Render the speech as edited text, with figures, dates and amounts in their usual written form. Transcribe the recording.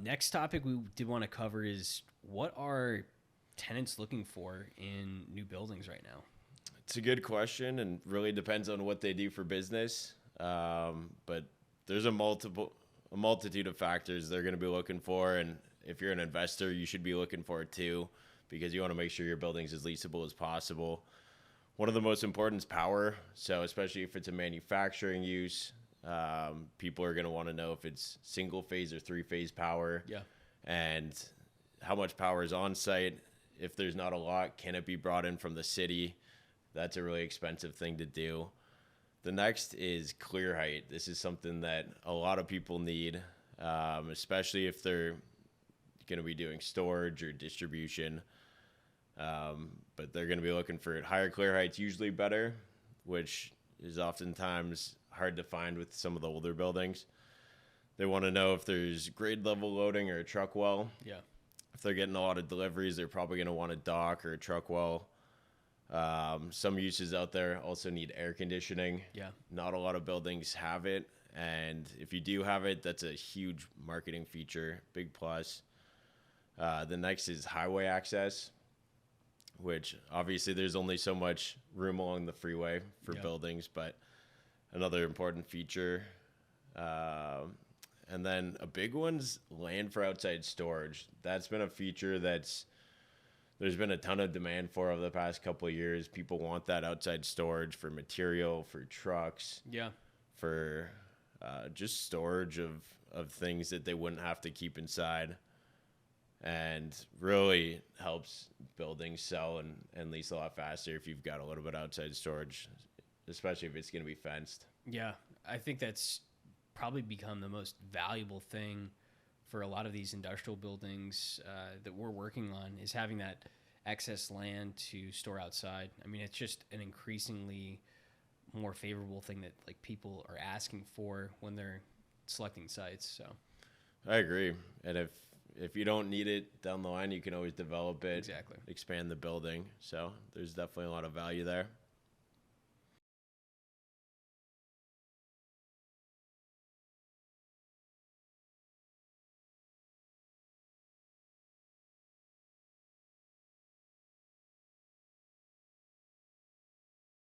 Next topic we did want to cover is what are tenants looking for in new buildings right now? It's a good question and really depends on what they do for business. But there's a multitude of factors they're going to be looking for. And if you're an investor, you should be looking for it too, because you want to make sure your building's as leasable as possible. One of the most important is power. So especially if it's a manufacturing use, people are going to want to know if it's single phase or three-phase power. Yeah. And how much power is on site. If there's not a lot, can it be brought in from the city? That's a really expensive thing to do. The next is clear height. This is something that a lot of people need, especially if they're going to be doing storage or distribution. But they're going to be looking for higher clear heights, usually better, which is oftentimes hard to find with some of the older buildings. They want to know if there's grade level loading or a truck well. Yeah. If they're getting a lot of deliveries, they're probably going to want a dock or a truck well. Some uses out there also need air conditioning. Yeah. Not a lot of buildings have it. And if you do have it, that's a huge marketing feature, big plus. The next is highway access, which obviously there's only so much room along the freeway for buildings, but another important feature. And then a big one's land for outside storage. That's been a feature there's been a ton of demand for over the past couple of years. People want that outside storage for material, for trucks, for just storage of things that they wouldn't have to keep inside, and really helps buildings sell and lease a lot faster if you've got a little bit outside storage, especially if it's going to be fenced. Yeah, I think that's probably become the most valuable thing for a lot of these industrial buildings that we're working on, is having that excess land to store outside. I mean, it's just an increasingly more favorable thing that like people are asking for when they're selecting sites. So I agree. And if you don't need it down the line, you can always develop it, exactly, expand the building. So there's definitely a lot of value there.